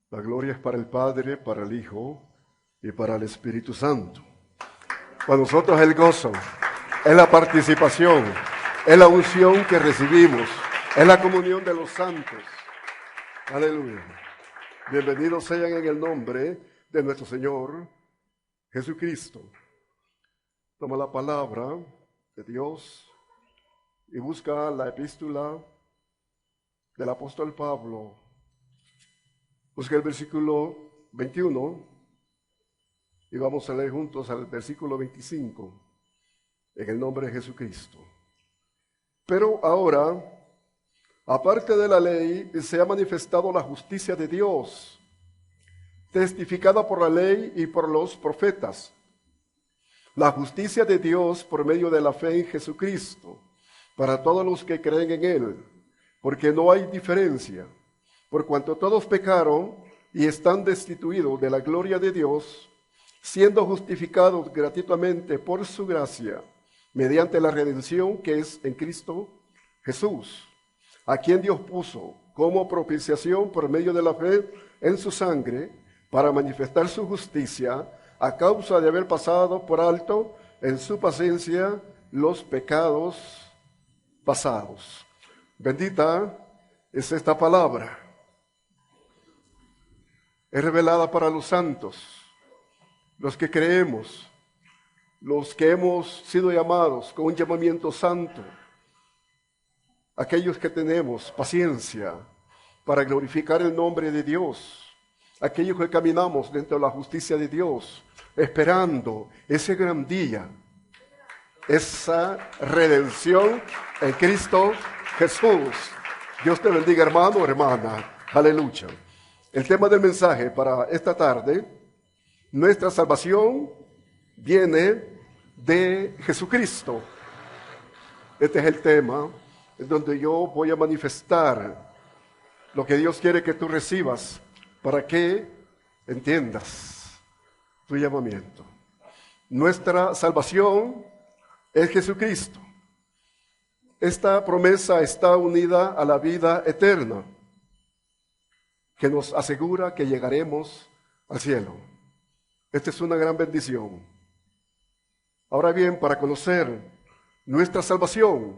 La gloria es para el Padre, para el Hijo y para el Espíritu Santo. Para nosotros el gozo, es la participación, es la unción que recibimos, es la comunión de los santos. Aleluya. Bienvenidos sean en el nombre de nuestro Señor Jesucristo. Toma la palabra de Dios y busca la epístola del apóstol Pablo. Busca el versículo 21 y vamos a leer juntos al versículo 25 en el nombre de Jesucristo. Pero ahora, aparte de la ley, se ha manifestado la justicia de Dios, testificada por la ley y por los profetas. La justicia de Dios por medio de la fe en Jesucristo, para todos los que creen en Él, porque no hay diferencia. Por cuanto todos pecaron y están destituidos de la gloria de Dios, siendo justificados gratuitamente por su gracia, mediante la redención que es en Cristo Jesús, a quien Dios puso como propiciación por medio de la fe en su sangre, para manifestar su justicia, a causa de haber pasado por alto en su paciencia los pecados pasados. Bendita es esta palabra. Es revelada para los santos, los que creemos, los que hemos sido llamados con un llamamiento santo, aquellos que tenemos paciencia para glorificar el nombre de Dios, aquellos que caminamos dentro de la justicia de Dios, esperando ese gran día, esa redención en Cristo Jesús. Dios te bendiga, hermano, hermana. Aleluya. El tema del mensaje para esta tarde: nuestra salvación viene de Jesucristo. Este es el tema en donde yo voy a manifestar lo que Dios quiere que tú recibas para que entiendas tu llamamiento. Nuestra salvación es Jesucristo. Esta promesa está unida a la vida eterna, que nos asegura que llegaremos al cielo. Esta es una gran bendición. Ahora bien, para conocer nuestra salvación,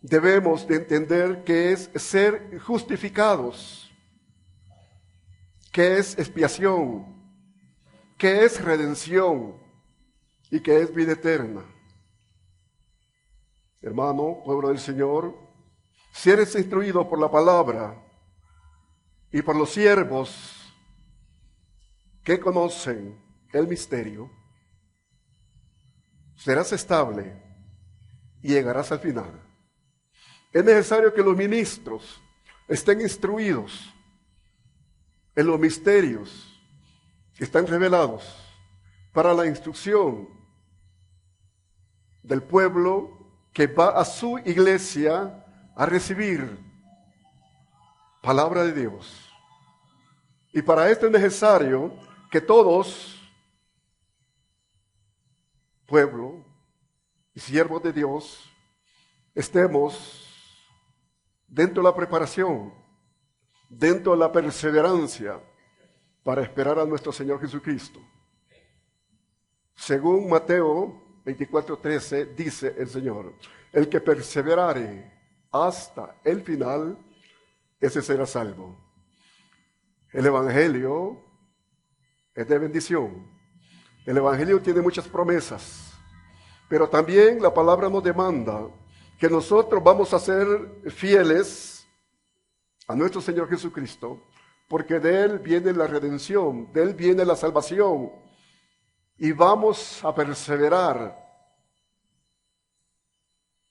debemos de entender qué es ser justificados, qué es expiación, qué es redención y qué es vida eterna. Hermano, pueblo del Señor, si eres instruido por la palabra y por los siervos que conocen el misterio, serás estable y llegarás al final. Es necesario que los ministros estén instruidos en los misterios que están revelados para la instrucción del pueblo que va a su iglesia a recibir palabra de Dios. Y para esto es necesario que todos, pueblo y siervos de Dios, estemos dentro de la preparación, dentro de la perseverancia para esperar a nuestro Señor Jesucristo. Según Mateo 24:13 dice el Señor: el que perseverare hasta el final, ese será salvo. El Evangelio es de bendición. El Evangelio tiene muchas promesas, pero también la palabra nos demanda que nosotros vamos a ser fieles a nuestro Señor Jesucristo, porque de Él viene la redención, de Él viene la salvación, y vamos a perseverar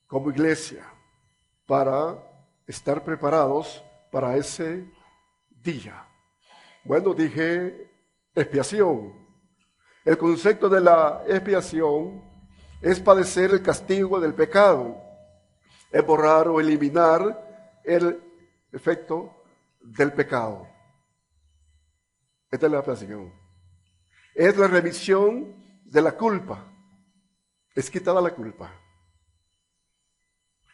como iglesia para estar preparados para ese día. Bueno, dije expiación. El concepto de la expiación es padecer el castigo del pecado, es borrar o eliminar el efecto del pecado. Esta es la expiación. Es la remisión de la culpa. Es quitada la culpa.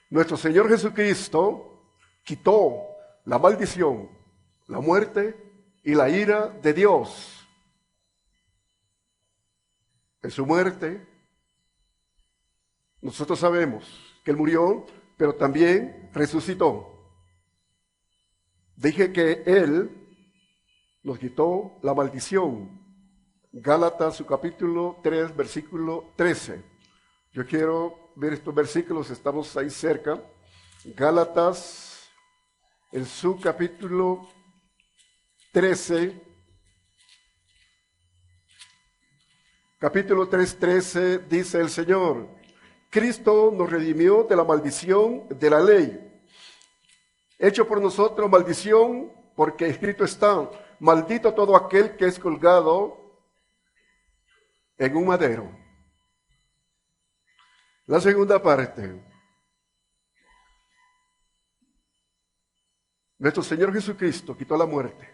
Nuestro Señor Jesucristo quitó la maldición la muerte y la ira de Dios. En su muerte, nosotros sabemos que Él murió, pero también resucitó. Dije que Él nos quitó la maldición. Gálatas, su capítulo 3, versículo 13. Yo quiero ver estos versículos, estamos ahí cerca. Gálatas, en su capítulo 13, capítulo 3, 13, dice el Señor: Cristo nos redimió de la maldición de la ley, hecho por nosotros maldición, porque escrito está: maldito todo aquel que es colgado en un madero. La segunda parte. Nuestro Señor Jesucristo quitó la muerte.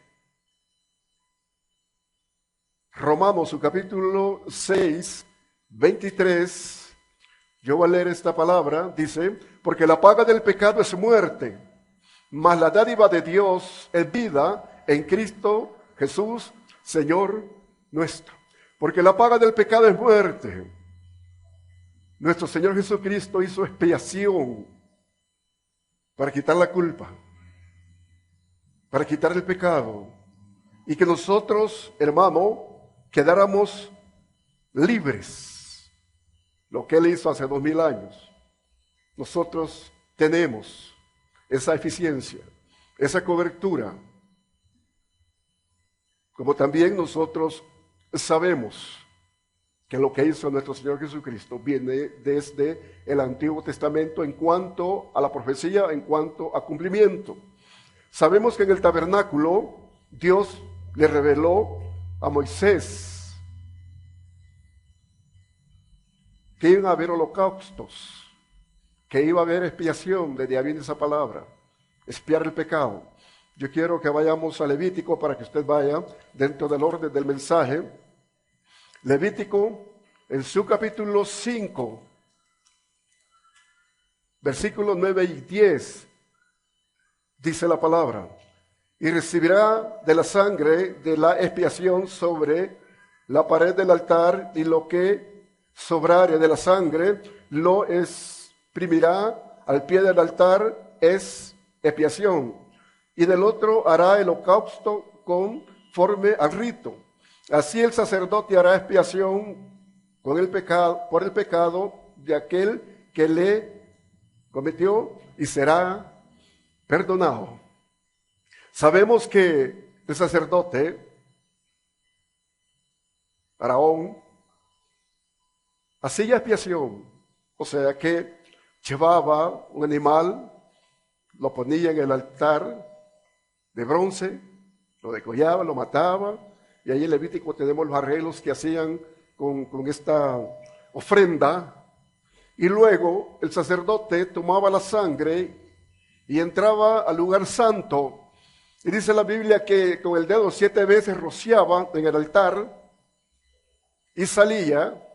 Romanos, su capítulo 6, 23. Yo voy a leer esta palabra. Dice: porque la paga del pecado es muerte, mas la dádiva de Dios es vida en Cristo Jesús, Señor nuestro. Porque la paga del pecado es muerte. Nuestro Señor Jesucristo hizo expiación para quitar la culpa, para quitar el pecado, y que nosotros, hermano, quedáramos libres. Lo que Él hizo hace 2000 años. Nosotros tenemos esa eficiencia, esa cobertura. Como también nosotros sabemos que lo que hizo nuestro Señor Jesucristo viene desde el Antiguo Testamento en cuanto a la profecía, en cuanto a cumplimiento. Sabemos que en el tabernáculo Dios le reveló a Moisés que iban a haber holocaustos, que iba a haber expiación. Desde ahí viene esa palabra, expiar el pecado. Yo quiero que vayamos a Levítico para que usted vaya dentro del orden del mensaje. Levítico, en su capítulo 5, versículos 9 y 10, dice la palabra: y recibirá de la sangre de la expiación sobre la pared del altar, y lo que sobrare de la sangre lo exprimirá al pie del altar, es expiación. Y del otro hará el holocausto conforme al rito. Así el sacerdote hará expiación con el pecado, por el pecado de aquel que le cometió, y será perdonado. Sabemos que el sacerdote, Aarón, hacía expiación, o sea que llevaba un animal, lo ponía en el altar de bronce, lo degollaba, lo mataba, y ahí en Levítico tenemos los arreglos que hacían con esta ofrenda, y luego el sacerdote tomaba la sangre y entraba al lugar santo, y dice la Biblia que con el dedo 7 veces rociaba en el altar, y salía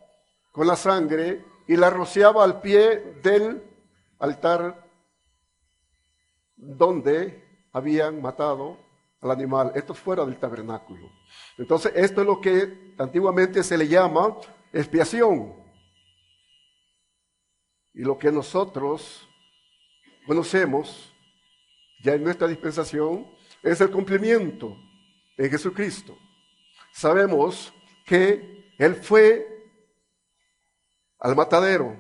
con la sangre y la rociaba al pie del altar donde habían matado al animal. Esto es fuera del tabernáculo. Entonces, esto es lo que antiguamente se le llama expiación. Y lo que nosotros conocemos ya en nuestra dispensación es el cumplimiento en Jesucristo. Sabemos que Él fue al matadero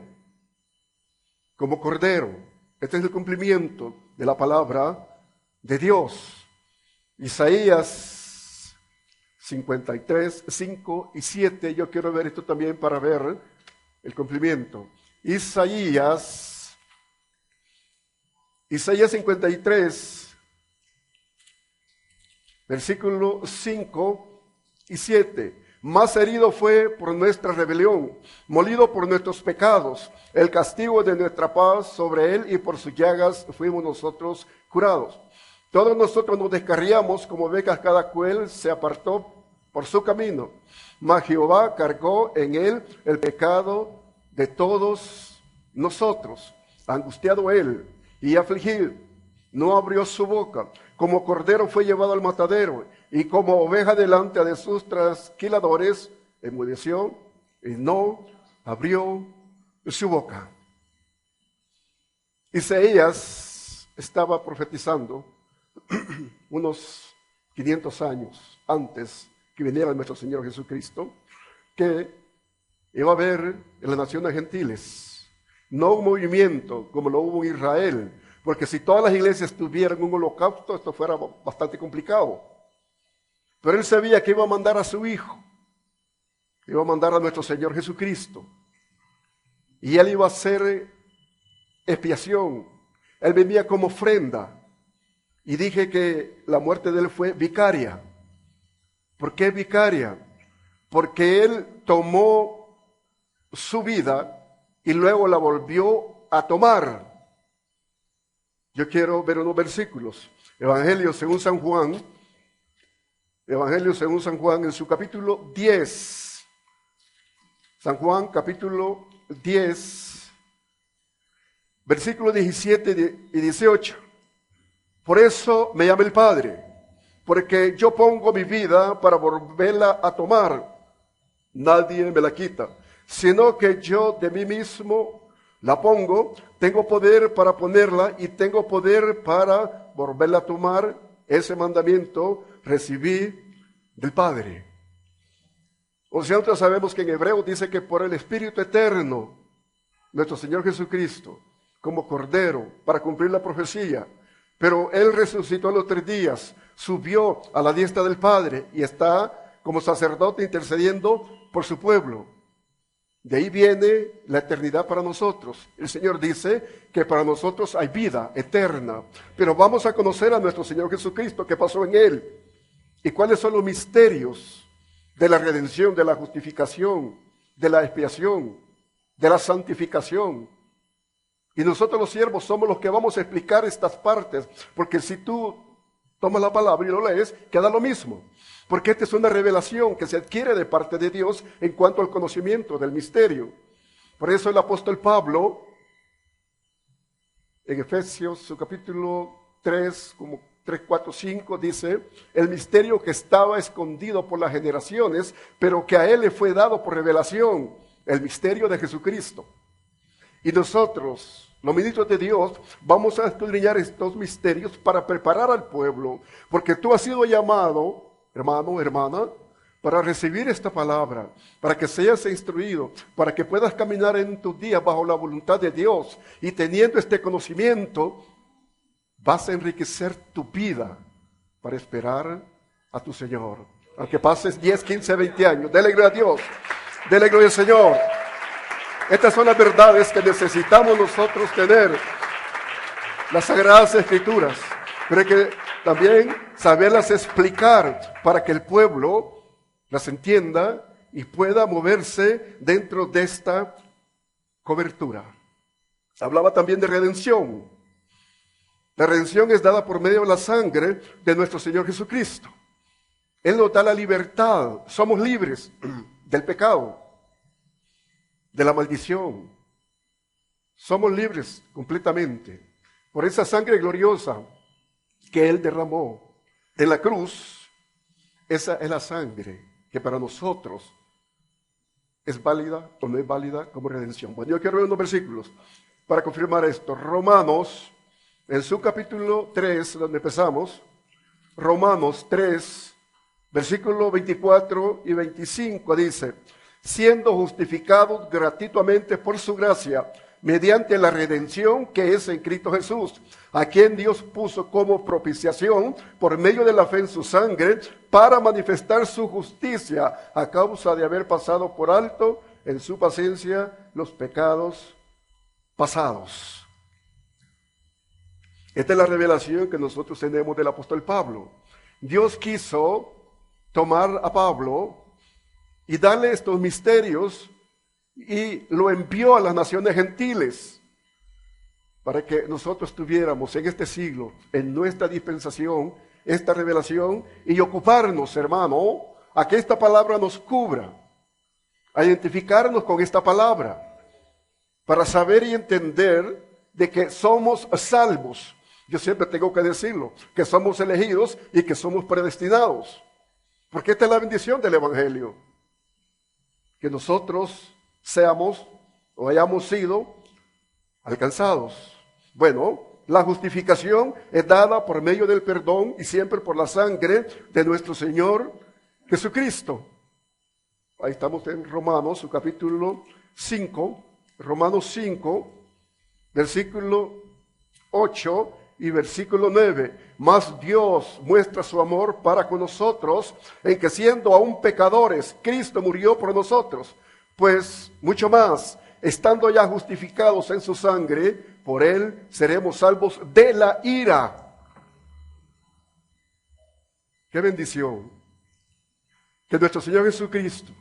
como cordero. Este es el cumplimiento de la palabra de Dios. Isaías 53, 5 y 7. Yo quiero ver esto también para ver el cumplimiento. Isaías 53, versículo 5 y 7. Más herido fue por nuestra rebelión, molido por nuestros pecados. El castigo de nuestra paz sobre él, y por sus llagas fuimos nosotros curados. Todos nosotros nos descarriamos como ovejas, cada cual se apartó por su camino. Mas Jehová cargó en él el pecado de todos nosotros. Angustiado él y afligido, no abrió su boca. como cordero fue llevado al matadero, y como oveja delante de sus trasquiladores, enmudeció y no abrió su boca. Isaías estaba profetizando unos 500 años antes que viniera nuestro Señor Jesucristo, que iba a haber en las naciones gentiles, no un movimiento como lo hubo en Israel, porque si todas las iglesias tuvieran un holocausto, esto fuera bastante complicado. Pero él sabía que iba a mandar a su Hijo, iba a mandar a nuestro Señor Jesucristo, y él iba a hacer expiación, él venía como ofrenda, y dije que la muerte de él fue vicaria. ¿Por qué vicaria? Porque él tomó su vida y luego la volvió a tomar. Yo quiero ver unos versículos. Evangelio según San Juan en su capítulo 10. San Juan capítulo 10, versículos 17 y 18. Por eso me llama el Padre, porque yo pongo mi vida para volverla a tomar. Nadie me la quita, sino que yo de mí mismo la pongo. Tengo poder para ponerla y tengo poder para volverla a tomar. Ese mandamiento recibí del Padre. O sea, nosotros sabemos que en hebreo dice que por el Espíritu Eterno, nuestro Señor Jesucristo, como Cordero, para cumplir la profecía, pero Él resucitó a los 3 días, subió a la diestra del Padre y está como sacerdote intercediendo por su pueblo. De ahí viene la eternidad para nosotros. El Señor dice que para nosotros hay vida eterna, pero vamos a conocer a nuestro Señor Jesucristo, qué pasó en Él y cuáles son los misterios de la redención, de la justificación, de la expiación, de la santificación. Y nosotros los siervos somos los que vamos a explicar estas partes, porque si tú tomas la palabra y lo lees, queda lo mismo. Porque esta es una revelación que se adquiere de parte de Dios en cuanto al conocimiento del misterio. Por eso el apóstol Pablo, en Efesios, su capítulo 3, como 3, 4, 5, dice, el misterio que estaba escondido por las generaciones, pero que a él le fue dado por revelación, el misterio de Jesucristo. Y nosotros, los ministros de Dios, vamos a escudriñar estos misterios para preparar al pueblo, porque tú has sido llamado, hermano, hermana, para recibir esta palabra, para que seas instruido, para que puedas caminar en tus días bajo la voluntad de Dios, y teniendo este conocimiento, vas a enriquecer tu vida para esperar a tu Señor. Aunque pases 10, 15, 20 años, dele gloria a Dios, dele gloria al Señor. Estas son las verdades que necesitamos nosotros tener, las Sagradas Escrituras, pero hay que también saberlas explicar para que el pueblo las entienda y pueda moverse dentro de esta cobertura. Hablaba también de redención. La redención es dada por medio de la sangre de nuestro Señor Jesucristo. Él nos da la libertad, somos libres del pecado, de la maldición. Somos libres completamente por esa sangre gloriosa que Él derramó en la cruz. Esa es la sangre que para nosotros es válida o no es válida como redención. Bueno, yo quiero ver unos versículos para confirmar esto. Romanos, en su capítulo 3, donde empezamos, Romanos 3, versículos 24 y 25, dice, siendo justificados gratuitamente por su gracia, mediante la redención que es en Cristo Jesús, a quien Dios puso como propiciación por medio de la fe en su sangre, para manifestar su justicia a causa de haber pasado por alto en su paciencia los pecados pasados. Esta es la revelación que nosotros tenemos del apóstol Pablo. Dios quiso tomar a Pablo y darle estos misterios y lo envió a las naciones gentiles para que nosotros tuviéramos en este siglo, en nuestra dispensación, esta revelación y ocuparnos, hermano, a que esta palabra nos cubra, a identificarnos con esta palabra, para saber y entender de que somos salvos, Yo siempre tengo que decirlo, que somos elegidos y que somos predestinados. Porque esta es la bendición del Evangelio. Que nosotros seamos o hayamos sido alcanzados. Bueno, la justificación es dada por medio del perdón y siempre por la sangre de nuestro Señor Jesucristo. Ahí estamos en Romanos, su capítulo 5, Romanos 5, versículo 8 y versículo 9. Mas Dios muestra su amor para con nosotros en que siendo aún pecadores, Cristo murió por nosotros. Pues mucho más, estando ya justificados en su sangre, por él seremos salvos de la ira. ¡Qué bendición! Que nuestro Señor Jesucristo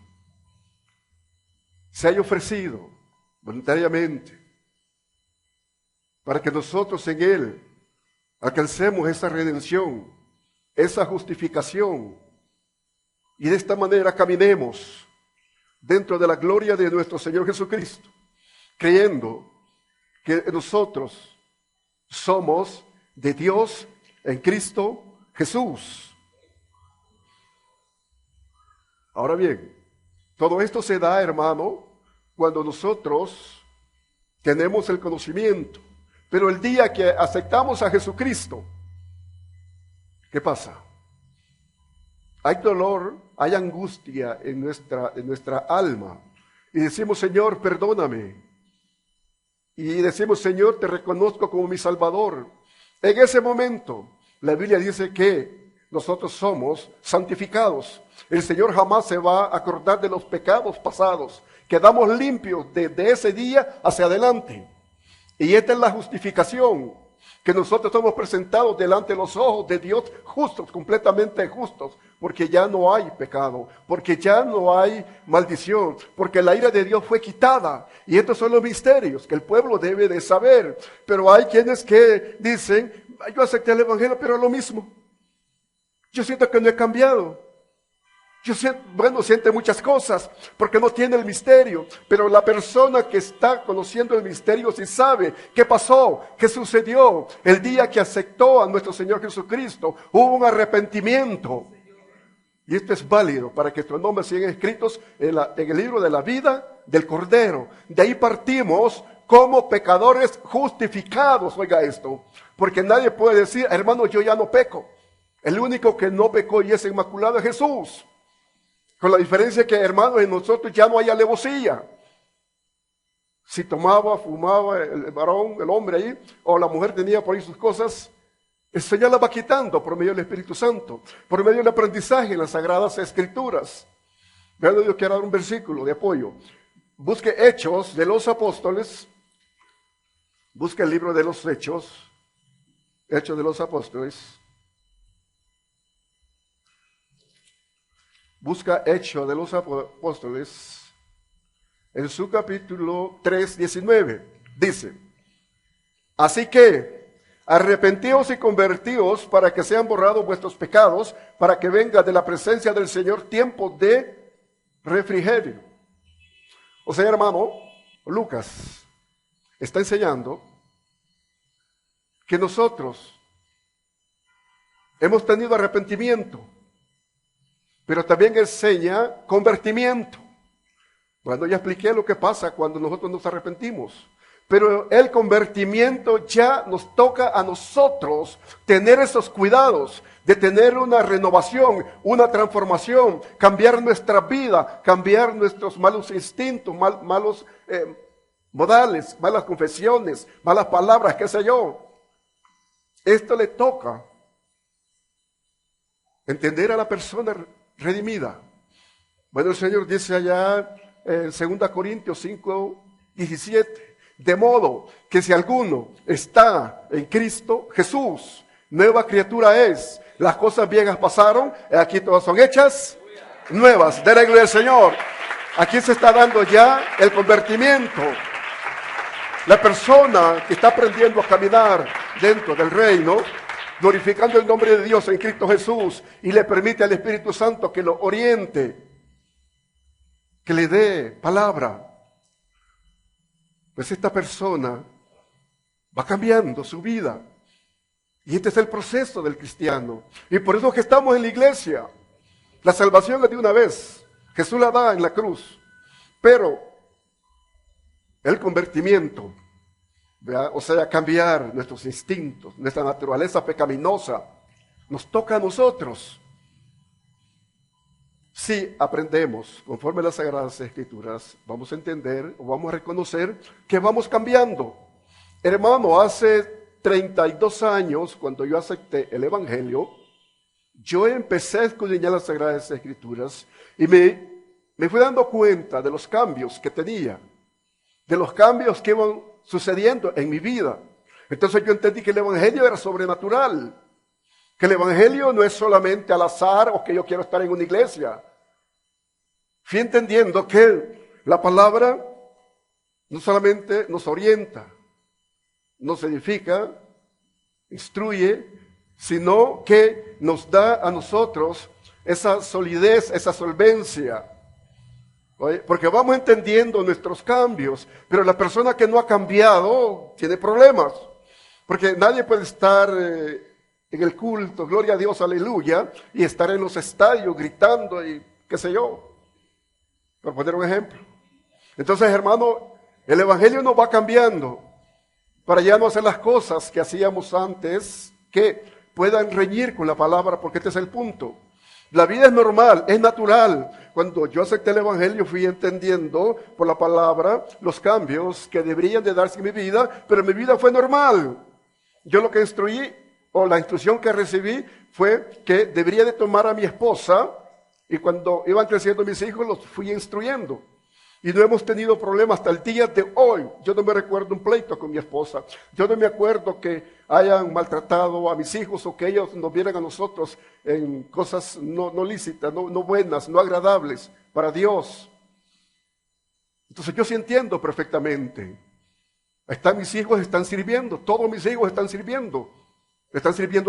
se haya ofrecido voluntariamente para que nosotros en él alcancemos esa redención, esa justificación, y de esta manera caminemos dentro de la gloria de nuestro Señor Jesucristo, creyendo que nosotros somos de Dios en Cristo Jesús. Ahora bien, todo esto se da, hermano, cuando nosotros tenemos el conocimiento. Pero el día que aceptamos a Jesucristo, ¿qué pasa? Hay dolor, hay angustia en nuestra alma. Y decimos, Señor, perdóname. Y decimos, Señor, te reconozco como mi Salvador. En ese momento, la Biblia dice que nosotros somos santificados. El Señor jamás se va a acordar de los pecados pasados. Quedamos limpios desde ese día hacia adelante. Y esta es la justificación, que nosotros somos presentados delante de los ojos de Dios justos, completamente justos, porque ya no hay pecado, porque ya no hay maldición, porque la ira de Dios fue quitada. Y estos son los misterios que el pueblo debe de saber. Pero hay quienes que dicen, yo acepté el Evangelio, pero es lo mismo. Yo siento que no he cambiado. Siente muchas cosas porque no tiene el misterio, pero la persona que está conociendo el misterio sí sabe qué pasó, qué sucedió. El día que aceptó a nuestro Señor Jesucristo, hubo un arrepentimiento. Y esto es válido para que nuestros nombres sigan escritos en el libro de la vida del Cordero. De ahí partimos como pecadores justificados, oiga esto, porque nadie puede decir, hermano, yo ya no peco. El único que no pecó y es inmaculado es Jesús. Con la diferencia que, hermanos, en nosotros ya no hay alevosía. Si tomaba, fumaba el varón, el hombre ahí, o la mujer tenía por ahí sus cosas, el Señor las va quitando por medio del Espíritu Santo, por medio del aprendizaje en las Sagradas Escrituras. Vean, yo quiero dar un versículo de apoyo. Busque Hechos de los Apóstoles, busque el libro de los Hechos, Hechos de los Apóstoles. Busca Hechos de los Apóstoles, en su capítulo 3, 19, dice, así que arrepentíos y convertíos para que sean borrados vuestros pecados, para que venga de la presencia del Señor tiempo de refrigerio. O sea, hermano, Lucas está enseñando que nosotros hemos tenido arrepentimiento, pero también enseña convertimiento. Bueno, ya expliqué lo que pasa cuando nosotros nos arrepentimos. Pero el convertimiento ya nos toca a nosotros tener esos cuidados de tener una renovación, una transformación, cambiar nuestra vida, cambiar nuestros malos instintos, malos modales, malas confesiones, malas palabras, qué sé yo. Esto le toca entender a la persona redimida. Bueno, el Señor dice allá en 2 Corintios 5, 17, de modo que si alguno está en Cristo Jesús, nueva criatura es. Las cosas viejas pasaron, aquí todas son hechas nuevas. De la gloria del Señor. Aquí se está dando ya el convertimiento. La persona que está aprendiendo a caminar dentro del reino, glorificando el nombre de Dios en Cristo Jesús, y le permite al Espíritu Santo que lo oriente, que le dé palabra, pues esta persona va cambiando su vida. Y este es el proceso del cristiano. Y por eso es que estamos en la iglesia. La salvación es de una vez. Jesús la da en la cruz. Pero el convertimiento, ¿verdad? O sea, cambiar nuestros instintos, nuestra naturaleza pecaminosa, nos toca a nosotros. Si aprendemos conforme a las Sagradas Escrituras, vamos a entender o vamos a reconocer que vamos cambiando. Hermano, hace 32 años, cuando yo acepté el Evangelio, yo empecé a escudriñar las Sagradas Escrituras y me fui dando cuenta de los cambios que tenía, de los cambios que iban sucediendo en mi vida. Entonces yo entendí que el Evangelio era sobrenatural, que el Evangelio no es solamente al azar o que yo quiero estar en una iglesia. Fui entendiendo que la palabra no solamente nos orienta, nos edifica, instruye, sino que nos da a nosotros esa solidez, esa solvencia. ¿Oye? Porque vamos entendiendo nuestros cambios, pero la persona que no ha cambiado tiene problemas. Porque nadie puede estar en el culto, gloria a Dios, aleluya, y estar en los estadios gritando y qué sé yo, por poner un ejemplo. Entonces, hermano, el Evangelio nos va cambiando para ya no hacer las cosas que hacíamos antes, que puedan reñir con la palabra, porque este es el punto. La vida es normal, es natural. Cuando yo acepté el Evangelio fui entendiendo por la palabra los cambios que deberían de darse en mi vida, pero mi vida fue normal. Yo lo que instruí, o la instrucción que recibí, fue que debería de tomar a mi esposa, y cuando iban creciendo mis hijos los fui instruyendo. Y no hemos tenido problemas hasta el día de hoy. Yo no me recuerdo un pleito con mi esposa. Yo no me acuerdo que hayan maltratado a mis hijos o que ellos nos vieran a nosotros en cosas no lícitas, no buenas, no agradables para Dios. Entonces yo sí entiendo perfectamente. Mis hijos están sirviendo, todos mis hijos están sirviendo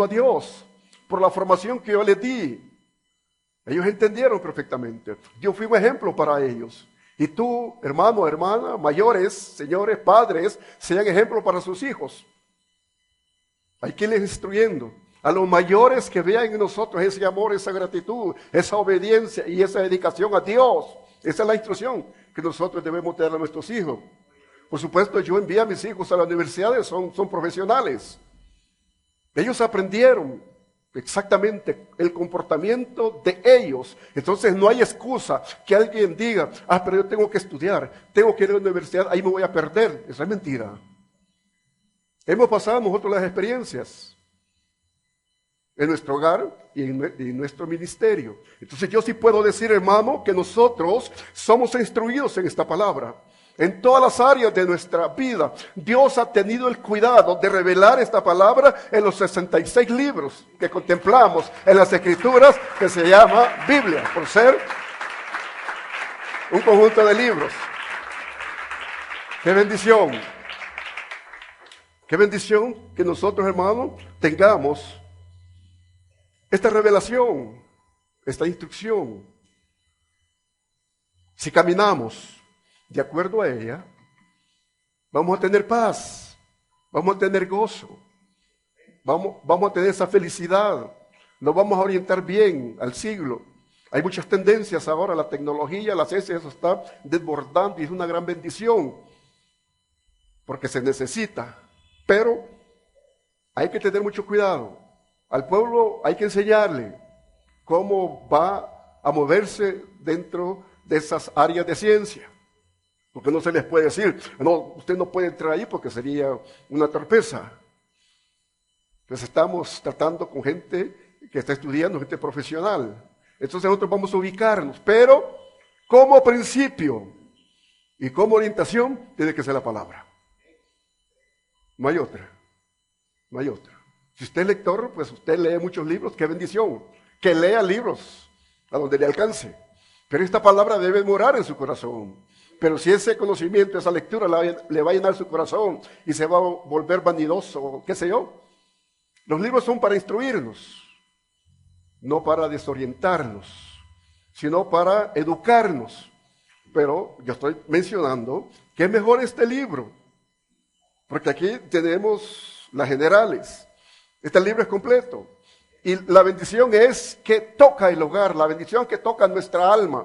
a Dios por la formación que yo les di. Ellos entendieron perfectamente. Yo fui un ejemplo para ellos. Y tú, hermano, hermana, mayores, señores, padres, sean ejemplo para sus hijos. Hay que irles instruyendo. A los mayores que vean en nosotros ese amor, esa gratitud, esa obediencia y esa dedicación a Dios. Esa es la instrucción que nosotros debemos dar a nuestros hijos. Por supuesto, yo envié a mis hijos a las universidades, son profesionales. Ellos aprendieron exactamente el comportamiento de ellos. Entonces no hay excusa que alguien diga, pero yo tengo que estudiar, tengo que ir a la universidad, ahí me voy a perder. Eso es mentira. Hemos pasado nosotros las experiencias en nuestro hogar y en nuestro ministerio. Entonces yo sí puedo decir, hermano, que nosotros somos instruidos en esta palabra. En todas las áreas de nuestra vida, Dios ha tenido el cuidado de revelar esta palabra en los 66 libros que contemplamos en las Escrituras, que se llama Biblia, por ser un conjunto de libros. ¡Qué bendición! ¡Qué bendición que nosotros, hermanos, tengamos esta revelación, esta instrucción! Si caminamos de acuerdo a ella, vamos a tener paz, vamos a tener gozo, vamos a tener esa felicidad, nos vamos a orientar bien al siglo. Hay muchas tendencias ahora, la tecnología, la ciencia, eso está desbordando y es una gran bendición, porque se necesita, pero hay que tener mucho cuidado. Al pueblo hay que enseñarle cómo va a moverse dentro de esas áreas de ciencia. Porque no se les puede decir, no, usted no puede entrar ahí porque sería una torpeza. Entonces estamos tratando con gente que está estudiando, gente profesional. Entonces nosotros vamos a ubicarnos, pero como principio y como orientación tiene que ser la palabra. No hay otra, no hay otra. Si usted es lector, pues usted lee muchos libros, qué bendición, que lea libros a donde le alcance. Pero esta palabra debe morar en su corazón. Pero si ese conocimiento, esa lectura le va a llenar su corazón y se va a volver vanidoso, qué sé yo. Los libros son para instruirnos, no para desorientarnos, sino para educarnos. Pero yo estoy mencionando que es mejor este libro, porque aquí tenemos las generales. Este libro es completo. Y la bendición es que toca el hogar, la bendición que toca nuestra alma.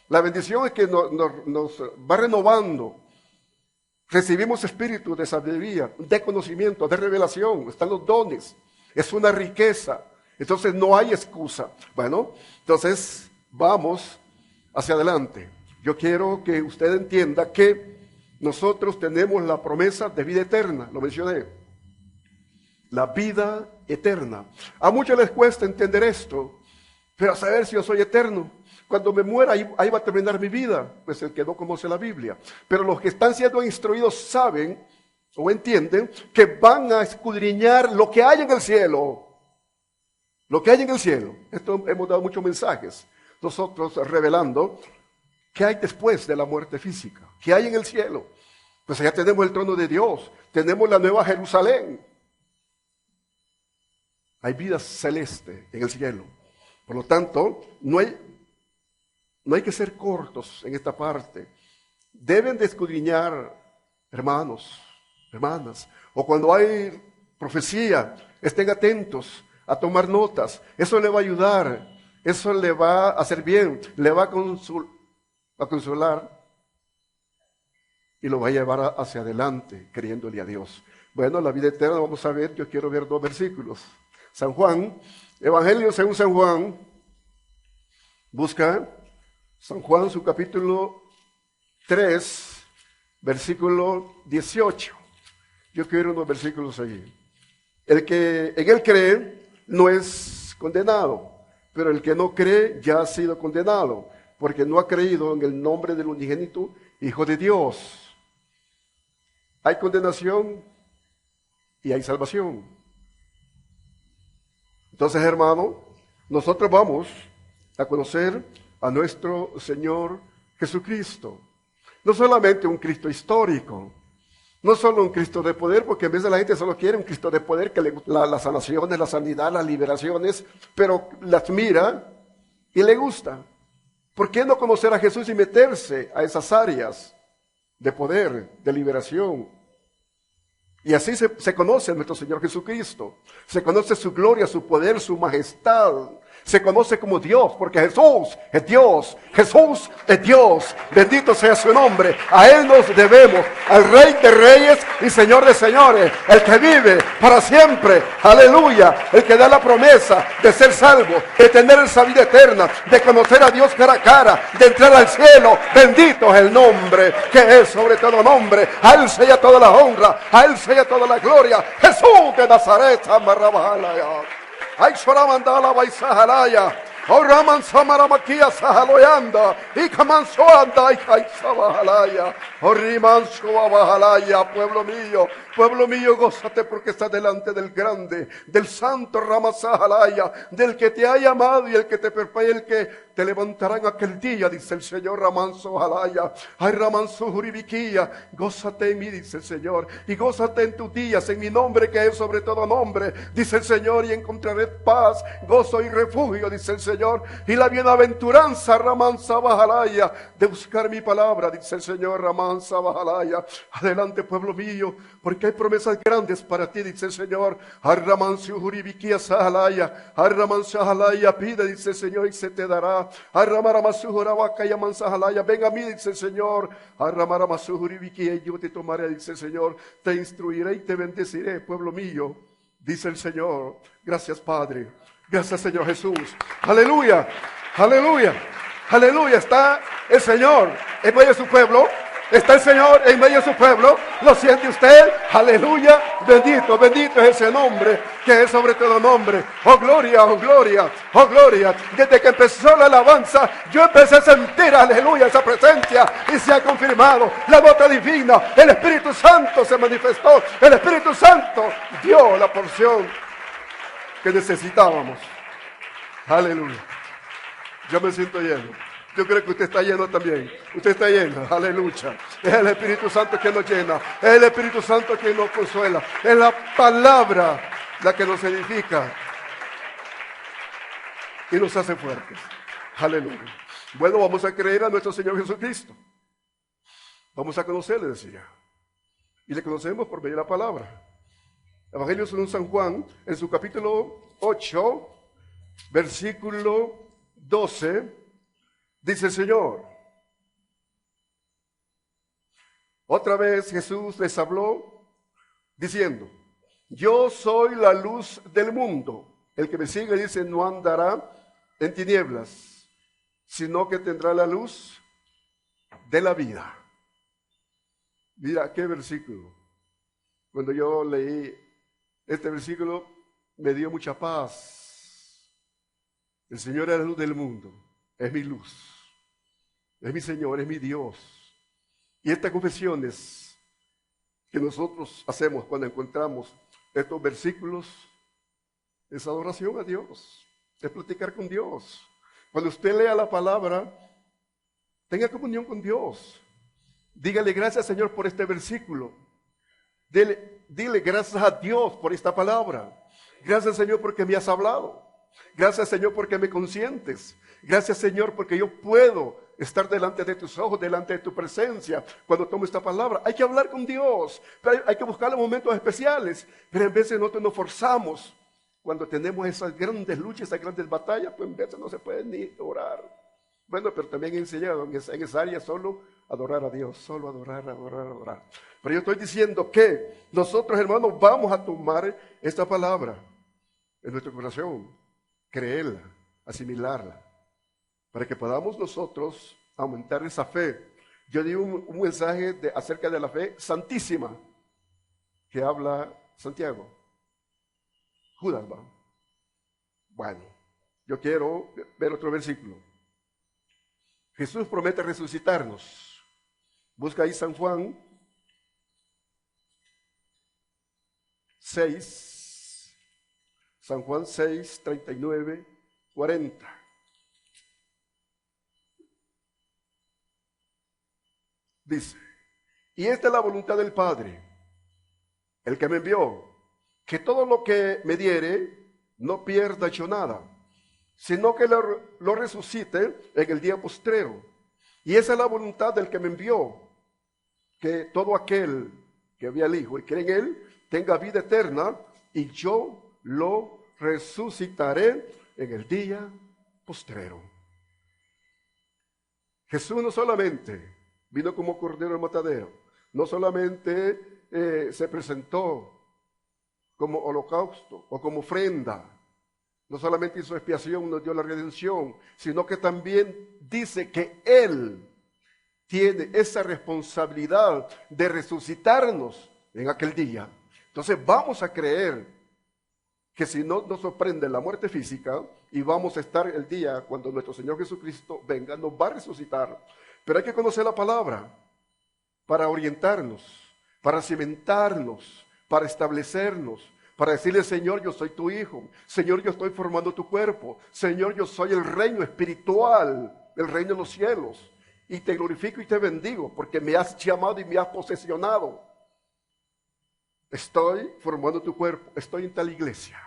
La bendición es que nos va renovando. Recibimos espíritu de sabiduría, de conocimiento, de revelación. Están los dones. Es una riqueza. Entonces no hay excusa. Bueno, entonces vamos hacia adelante. Yo quiero que usted entienda que nosotros tenemos la promesa de vida eterna. Lo mencioné. La vida eterna. A muchos les cuesta entender esto. Pero a saber si yo soy eterno. Cuando me muera, ahí va a terminar mi vida. Pues el que no conoce la Biblia. Pero los que están siendo instruidos saben o entienden que van a escudriñar lo que hay en el cielo. Lo que hay en el cielo. Esto hemos dado muchos mensajes. Nosotros revelando qué hay después de la muerte física. ¿Qué hay en el cielo? Pues allá tenemos el trono de Dios. Tenemos la nueva Jerusalén. Hay vida celeste en el cielo. Por lo tanto, no hay que ser cortos en esta parte. Deben de escudriñar, hermanos, hermanas, o cuando hay profecía, estén atentos a tomar notas. Eso le va a ayudar, eso le va a hacer bien, le va a consolar y lo va a llevar hacia adelante, creyéndole a Dios. Bueno, la vida eterna, vamos a ver, yo quiero ver 2 versículos. San Juan, Evangelio según San Juan, busca San Juan, su capítulo 3, versículo 18. Yo quiero unos versículos allí. El que en él cree no es condenado, pero el que no cree ya ha sido condenado, porque no ha creído en el nombre del unigénito Hijo de Dios. Hay condenación y hay salvación. Entonces, hermano, nosotros vamos a conocer a nuestro Señor Jesucristo. No solamente un Cristo histórico, no solo un Cristo de poder, porque en vez de la gente solo quiere un Cristo de poder que le las sanaciones, la sanidad, las liberaciones, pero las mira y le gusta. ¿Por qué no conocer a Jesús y meterse a esas áreas de poder, de liberación? Y así se conoce a nuestro Señor Jesucristo. Se conoce su gloria, su poder, su majestad. Se conoce como Dios, porque Jesús es Dios. Jesús es Dios. Bendito sea su nombre. A Él nos debemos, al Rey de Reyes y Señor de Señores, el que vive para siempre. Aleluya. El que da la promesa de ser salvo, de tener esa vida eterna, de conocer a Dios cara a cara, de entrar al cielo. Bendito es el nombre que es sobre todo nombre. A Él sea toda la honra, a Él sea toda la gloria. Jesús de Nazaret, Amarrabalaya. Ay, Soramandala Baisahalaya. Oh, Raman Samaramakia Sahaloyanda. Y Kamansoanda y Kaisabahalaya. Oh, Rimansoabahalaya. Pueblo mío, gózate porque estás delante del grande, del santo Ramasahalaya, del que te ha llamado y el que te prepara, el que te levantará en aquel día, dice el Señor. Ramansohalaya. Ay, Ramansohuribikia. Gózate en mí, dice el Señor. Y gózate en tus días, en mi nombre que es sobre todo nombre, dice el Señor. Y encontraré paz, gozo y refugio, dice el Señor. Y la bienaventuranza, Ramansabahalaya, de buscar mi palabra, dice el Señor. Ramansabahalaya. Adelante, pueblo mío, porque hay promesas grandes para ti, dice el Señor. Arramansuhuribikia Sahalaya. Arramansahalaya, pide, dice el Señor, y se te dará. Arramaramazuhurabakaya Mansahalaya. Ven a mí, dice el Señor. Arramaramazuhuribikia, y yo te tomaré, dice el Señor. Te instruiré y te bendeciré, pueblo mío, dice el Señor. Gracias, Padre. Gracias, Señor Jesús. Aleluya, aleluya, aleluya. Está el Señor en medio de su pueblo. Está el Señor en medio de su pueblo. ¿Lo siente usted? Aleluya. Bendito, bendito es ese nombre que es sobre todo nombre. Oh gloria, oh gloria, oh gloria. Desde que empezó la alabanza, yo empecé a sentir, aleluya, esa presencia. Y se ha confirmado la nota divina. El Espíritu Santo se manifestó. El Espíritu Santo dio la porción que necesitábamos. Aleluya. Yo me siento lleno. Yo creo que usted está lleno también. Usted está lleno. Aleluya. Es el Espíritu Santo que nos llena. Es el Espíritu Santo que nos consuela. Es la palabra la que nos edifica y nos hace fuertes. Aleluya. Bueno, vamos a creer a nuestro Señor Jesucristo. Vamos a conocerle, decía. Y le conocemos por medio de la palabra. Evangelio según San Juan, en su capítulo 8, versículo 12, dice el Señor. Otra vez Jesús les habló diciendo, yo soy la luz del mundo. El que me sigue, dice, no andará en tinieblas, sino que tendrá la luz de la vida. Mira qué versículo. Cuando yo leí este versículo, me dio mucha paz. El Señor es la luz del mundo, es mi luz, es mi Señor, es mi Dios. Y estas confesiones que nosotros hacemos cuando encontramos estos versículos es adoración a Dios, es platicar con Dios. Cuando usted lea la palabra, tenga comunión con Dios. Dígale gracias, Señor, por este versículo. Dile gracias a Dios por esta palabra. Gracias, Señor, porque me has hablado. Gracias, Señor, porque me consientes. Gracias, Señor, porque yo puedo estar delante de tus ojos, delante de tu presencia, cuando tomo esta palabra. Hay que hablar con Dios, pero hay que buscar los momentos especiales. Pero en vez de nosotros nos forzamos, cuando tenemos esas grandes luchas, esas grandes batallas, pues en veces no se puede ni orar. Bueno, pero también he enseñado en esa área solo adorar a Dios, solo adorar, adorar, adorar. Pero yo estoy diciendo que nosotros, hermanos, vamos a tomar esta palabra en nuestro corazón, creerla, asimilarla, para que podamos nosotros aumentar esa fe. Yo di un mensaje acerca de la fe santísima que habla Santiago. Judas va. Bueno, yo quiero ver otro versículo. Jesús promete resucitarnos. Busca ahí San Juan 6, San Juan 6, 39, 40. Dice, y esta es la voluntad del Padre, el que me envió, que todo lo que me diere no pierda yo nada, sino que lo resucite en el día postrero. Y esa es la voluntad del que me envió, que todo aquel que ve al Hijo y cree en Él tenga vida eterna, y yo lo resucitaré en el día postrero. Jesús no solamente vino como cordero al matadero, no solamente se presentó como holocausto o como ofrenda, no solamente hizo expiación, nos dio la redención, sino que también dice que Él tiene esa responsabilidad de resucitarnos en aquel día. Entonces vamos a creer que si no nos sorprende la muerte física y vamos a estar el día cuando nuestro Señor Jesucristo venga, nos va a resucitar. Pero hay que conocer la palabra para orientarnos, para cimentarnos, para establecernos, para decirle, Señor, yo soy tu hijo. Señor, yo estoy formando tu cuerpo. Señor, yo soy el reino espiritual, el reino de los cielos. Y te glorifico y te bendigo porque me has llamado y me has posesionado. Estoy formando tu cuerpo, estoy en tal iglesia.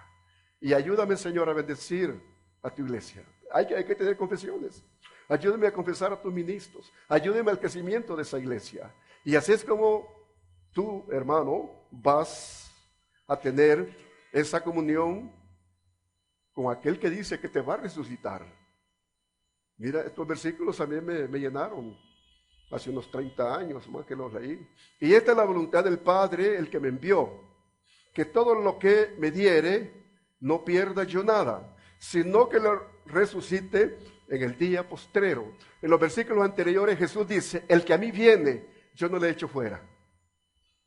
Y ayúdame, Señor, a bendecir a tu iglesia. Hay que tener confesiones. Ayúdame a confesar a tus ministros. Ayúdame al crecimiento de esa iglesia. Y así es como tú, hermano, vas a tener esa comunión con aquel que dice que te va a resucitar. Mira, estos versículos a mí me llenaron hace unos 30 años más que los leí. Y esta es la voluntad del Padre, el que me envió, que todo lo que me diere no pierda yo nada, sino que lo resucite en el día postrero. En los versículos anteriores Jesús dice, el que a mí viene, yo no le echo fuera.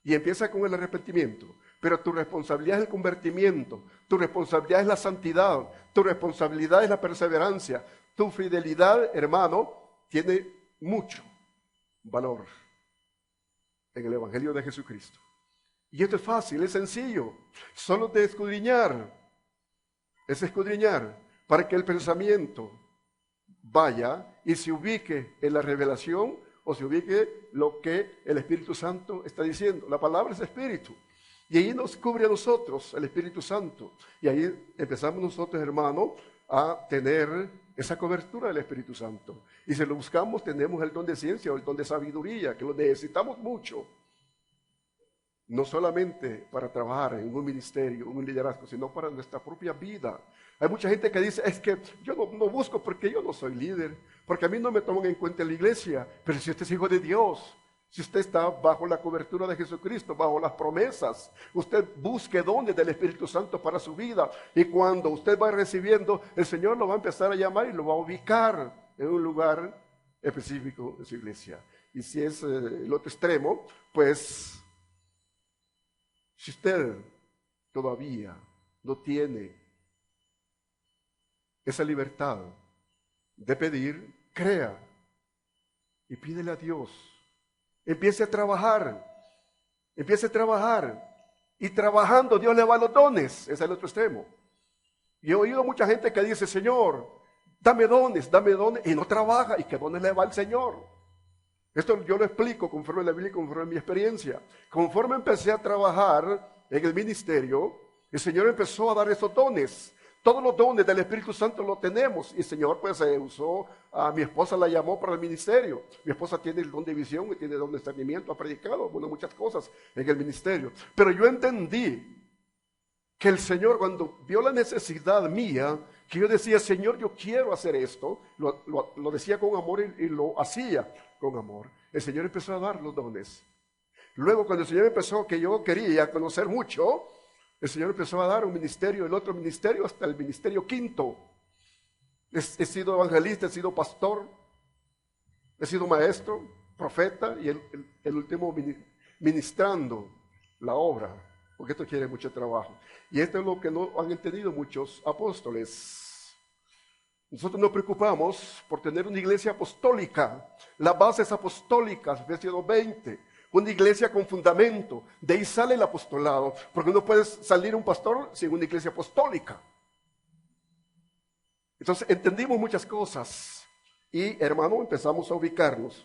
Y empieza con el arrepentimiento. Pero tu responsabilidad es el convertimiento, tu responsabilidad es la santidad, tu responsabilidad es la perseverancia. Tu fidelidad, hermano, tiene mucho valor en el Evangelio de Jesucristo. Y esto es fácil, es sencillo, solo de escudriñar, es escudriñar para que el pensamiento vaya y se ubique en la revelación o se ubique lo que el Espíritu Santo está diciendo. La palabra es espíritu. Y ahí nos cubre a nosotros el Espíritu Santo. Y ahí empezamos nosotros, hermano, a tener esa cobertura del Espíritu Santo. Y si lo buscamos, tenemos el don de ciencia o el don de sabiduría, que lo necesitamos mucho. no solamente para trabajar en un ministerio, un liderazgo, sino para nuestra propia vida. Hay mucha gente que dice, es que yo no busco porque yo no soy líder, porque a mí no me toman en cuenta en la iglesia. Pero si usted es hijo de Dios, si usted está bajo la cobertura de Jesucristo, bajo las promesas, usted busque dones del Espíritu Santo para su vida. Y cuando usted va recibiendo, el Señor lo va a empezar a llamar y lo va a ubicar en un lugar específico de su iglesia. Y si es el otro extremo, pues, si usted todavía no tiene esa libertad de pedir, crea y pídele a Dios. Empiece a trabajar. Y trabajando Dios le va los dones. Ese es el otro extremo. Y he oído mucha gente que dice, Señor, dame dones, y no trabaja. ¿Y qué dones le va al Señor? Esto yo lo explico conforme a la Biblia y conforme a mi experiencia. Conforme empecé a trabajar en el ministerio, el Señor empezó a dar esos dones. Todos los dones del Espíritu Santo los tenemos. Y el Señor pues usó, a mi esposa la llamó para el ministerio. Mi esposa tiene el don de visión y tiene el don de discernimiento, ha predicado, bueno, muchas cosas en el ministerio. Pero yo entendí que el Señor, cuando vio la necesidad mía, que yo decía, Señor, yo quiero hacer esto, lo decía con amor y lo hacía con amor. El Señor empezó a dar los dones. Luego, cuando el Señor empezó, que yo quería conocer mucho, el Señor empezó a dar un ministerio, el otro ministerio, hasta el ministerio quinto. He sido evangelista, he sido pastor, he sido maestro, profeta y el último ministrando la obra, porque esto quiere mucho trabajo. Y esto es lo que no han entendido muchos apóstoles. Nosotros nos preocupamos por tener una iglesia apostólica, las bases apostólicas, Efesios 2:20. Una iglesia con fundamento, de ahí sale el apostolado, porque no puede salir un pastor sin una iglesia apostólica. Entonces entendimos muchas cosas y, hermano, empezamos a ubicarnos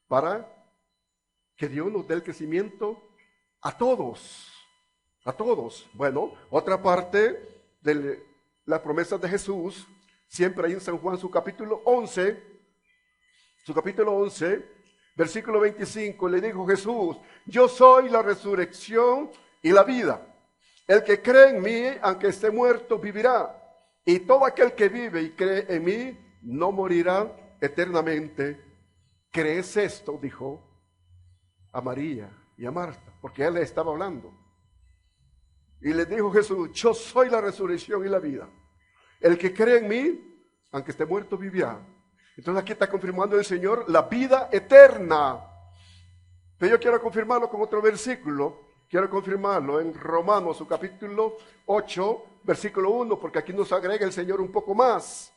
para que Dios nos dé el crecimiento a todos, a todos. Bueno, otra parte de las promesas de Jesús, siempre ahí en San Juan, su capítulo 11, versículo 25, le dijo Jesús, yo soy la resurrección y la vida. El que cree en mí, aunque esté muerto, vivirá. Y todo aquel que vive y cree en mí, no morirá eternamente. ¿Crees esto? Dijo a María y a Marta, porque él le estaba hablando. Y le dijo Jesús, yo soy la resurrección y la vida. El que cree en mí, aunque esté muerto, vivirá. Entonces aquí está confirmando el Señor la vida eterna. Pero yo quiero confirmarlo con otro versículo. Quiero confirmarlo en Romanos, su capítulo 8, versículo 1, porque aquí nos agrega el Señor un poco más.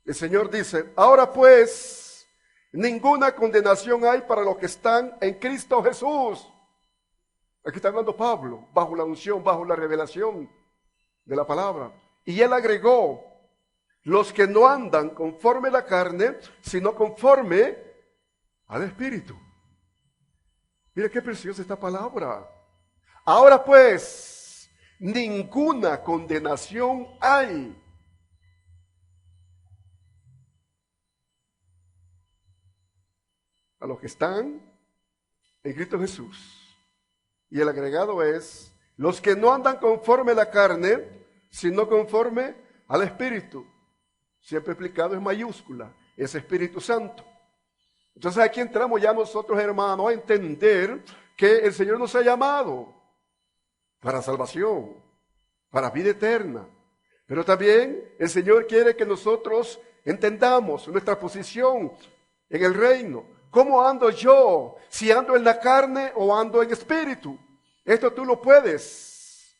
El Señor dice, ahora pues, ninguna condenación hay para los que están en Cristo Jesús. Aquí está hablando Pablo, bajo la unción, bajo la revelación de la palabra. Y él agregó, los que no andan conforme a la carne, sino conforme al Espíritu. Mira qué preciosa esta palabra. Ahora pues, ninguna condenación hay. A los que están en Cristo Jesús. Y el agregado es, los que no andan conforme a la carne, sino conforme al Espíritu. Siempre explicado en mayúscula, es Espíritu Santo. Entonces aquí entramos ya nosotros, hermanos, a entender que el Señor nos ha llamado para salvación, para vida eterna. Pero también el Señor quiere que nosotros entendamos nuestra posición en el reino. ¿Cómo ando yo? Si ando en la carne o ando en espíritu. Esto tú lo puedes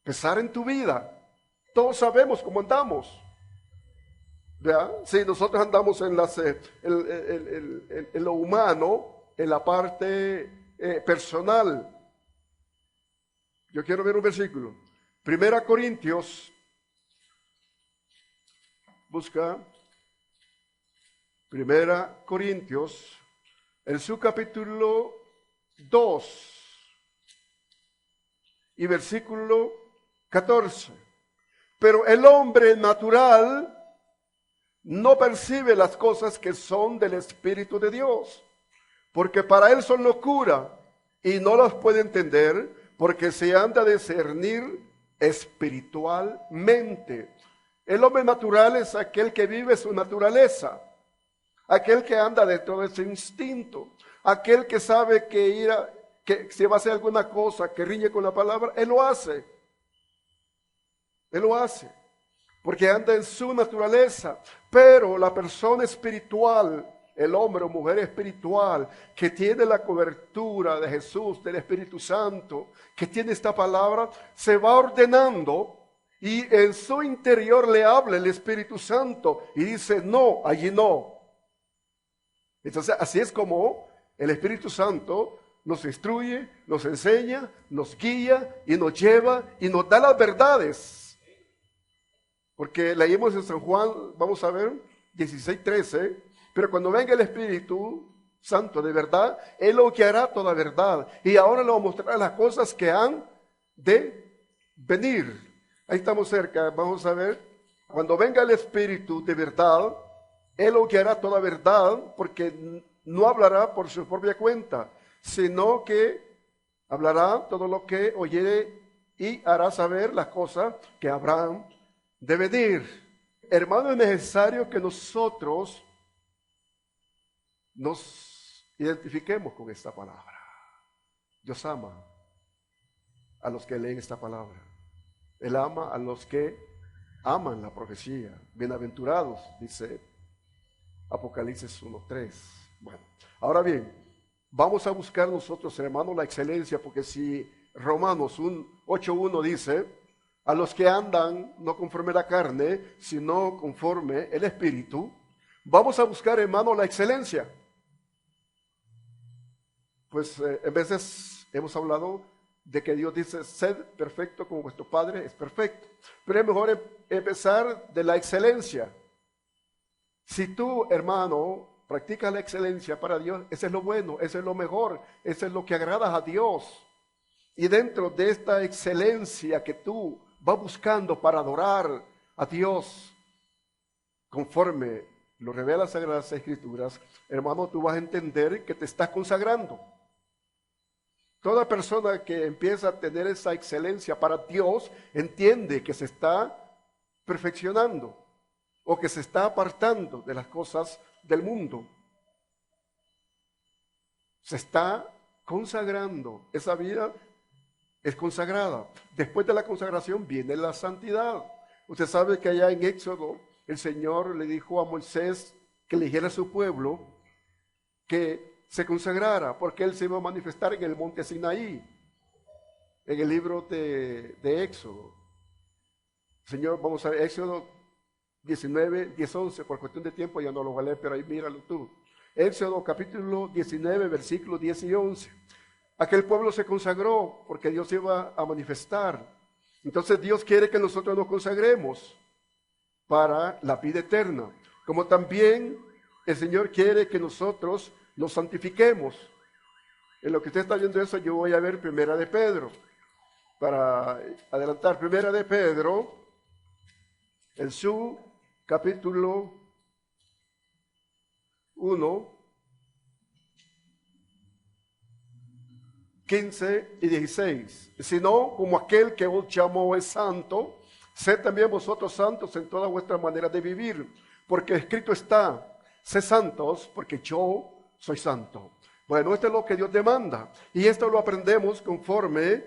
pensar en tu vida. Todos sabemos cómo andamos. ¿Verdad? Si nosotros andamos en, en lo humano, en la parte personal. Yo quiero ver un versículo. 1 Corintios, busca 1 Corintios, en su capítulo 2 y versículo 14. Pero el hombre natural no percibe las cosas que son del Espíritu de Dios, porque para él son locura y no las puede entender porque se han de discernir espiritualmente. El hombre natural es aquel que vive su naturaleza, aquel que anda dentro de su instinto, aquel que sabe que si va a hacer alguna cosa que riñe con la palabra, él lo hace. Él lo hace, porque anda en su naturaleza. Pero la persona espiritual, el hombre o mujer espiritual, que tiene la cobertura de Jesús, del Espíritu Santo, que tiene esta palabra, se va ordenando y en su interior le habla el Espíritu Santo y dice, no, allí no. Entonces, así es como el Espíritu Santo nos instruye, nos enseña, nos guía y nos lleva y nos da las verdades. Porque leímos en San Juan, vamos a ver, 16:13, pero cuando venga el Espíritu Santo de verdad, Él lo guiará toda verdad. Y ahora le va a mostrar las cosas que han de venir. Ahí estamos cerca, vamos a ver. Cuando venga el Espíritu de verdad, Él lo guiará toda verdad, porque no hablará por su propia cuenta, sino que hablará todo lo que oyere y hará saber las cosas que habrán de venir. Hermano, es necesario que nosotros nos identifiquemos con esta palabra. Dios ama a los que leen esta palabra. Él ama a los que aman la profecía. Bienaventurados, dice Apocalipsis 1:3. Bueno, ahora bien, vamos a buscar nosotros, hermanos, la excelencia, porque si Romanos 8:1 dice, a los que andan no conforme la carne, sino conforme el Espíritu, vamos a buscar, hermano, la excelencia. Pues en veces hemos hablado de que Dios dice, sed perfecto como vuestro Padre es perfecto. Pero es mejor empezar de la excelencia. Si tú, hermano, practicas la excelencia para Dios, ese es lo bueno, ese es lo mejor, ese es lo que agrada a Dios. Y dentro de esta excelencia que tú vas buscando para adorar a Dios, conforme lo revela las Sagradas Escrituras, hermano, tú vas a entender que te estás consagrando. Toda persona que empieza a tener esa excelencia para Dios entiende que se está perfeccionando o que se está apartando de las cosas del mundo. Se está consagrando. Esa vida es consagrada. Después de la consagración viene la santidad. Usted sabe que allá en Éxodo el Señor le dijo a Moisés que eligiera a su pueblo, que se consagrara, porque Él se iba a manifestar en el monte Sinaí, en el libro de Éxodo. Señor, vamos a ver, Éxodo 19, 10, 11, por cuestión de tiempo ya no lo voy a leer, pero ahí míralo tú. Éxodo capítulo 19, versículos 10 y 11. Aquel pueblo se consagró porque Dios iba a manifestar. Entonces Dios quiere que nosotros nos consagremos para la vida eterna. Como también el Señor quiere que nosotros nos santifiquemos. En lo que usted está viendo eso, yo voy a ver Primera de Pedro. Para adelantar, Primera de Pedro, en su capítulo 1, 15 y 16. Sino como aquel que os llamó es santo, sed también vosotros santos en toda vuestra manera de vivir, porque escrito está, sed santos porque yo soy santo. Bueno, esto es lo que Dios demanda, y esto lo aprendemos conforme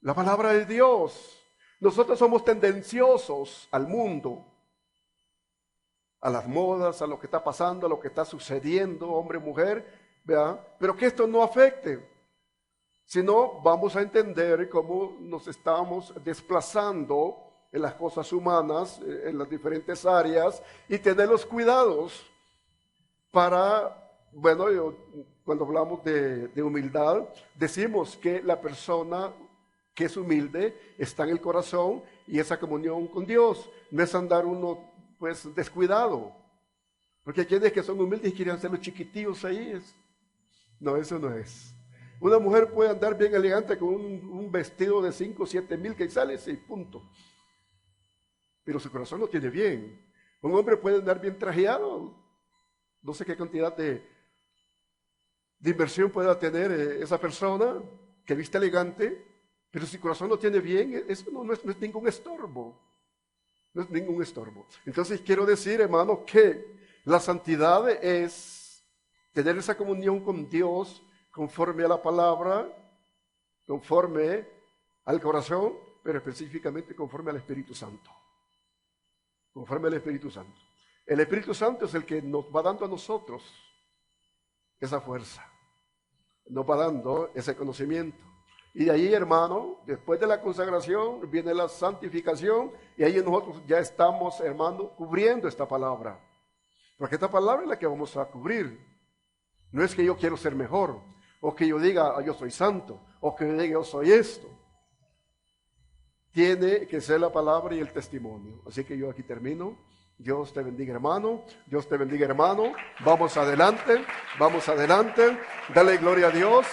la palabra de Dios. Nosotros somos tendenciosos al mundo, a las modas, a lo que está pasando, a lo que está sucediendo, hombre, mujer, ¿verdad? Pero que esto no afecte, sino vamos a entender cómo nos estamos desplazando en las cosas humanas, en las diferentes áreas, y tener los cuidados para, bueno, cuando hablamos de humildad, decimos que la persona que es humilde está en el corazón y esa comunión con Dios. No es andar uno pues descuidado, porque hay quienes que son humildes y quieren ser los chiquitillos ahí. No, eso no es. Una mujer puede andar bien elegante con un vestido de 5 o 7 mil quetzales y punto, pero su corazón lo tiene bien. Un hombre puede andar bien trajeado, no sé qué cantidad de de inversión pueda tener esa persona que viste elegante, pero si su corazón no tiene bien, eso no es ningún estorbo. No es ningún estorbo. Entonces quiero decir, hermano, que la santidad es tener esa comunión con Dios conforme a la palabra, conforme al corazón, pero específicamente conforme al Espíritu Santo. Conforme al Espíritu Santo. El Espíritu Santo es el que nos va dando a nosotros esa fuerza, nos va dando ese conocimiento. Y de ahí, hermano, después de la consagración viene la santificación y ahí nosotros ya estamos, hermano, cubriendo esta palabra. Porque esta palabra es la que vamos a cubrir. No es que yo quiero ser mejor, o que yo diga yo soy santo, o que yo diga yo soy esto. Tiene que ser la palabra y el testimonio. Así que yo aquí termino. Dios te bendiga, hermano. Dios te bendiga, hermano. Vamos adelante, vamos adelante. Dale gloria a Dios.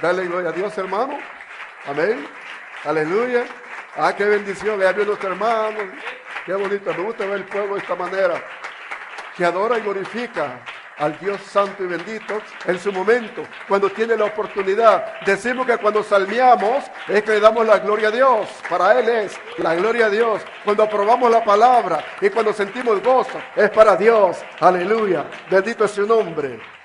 Dale gloria a Dios, hermano. Amén. Aleluya. Ah, qué bendición. Vea bien nuestro hermano. Qué bonito. Me gusta ver el pueblo de esta manera, que adora y glorifica al Dios santo y bendito en su momento, cuando tiene la oportunidad. Decimos que cuando salmeamos es que le damos la gloria a Dios. Para Él es la gloria a Dios. Cuando aprobamos la palabra y cuando sentimos gozo es para Dios. Aleluya. Bendito es su nombre.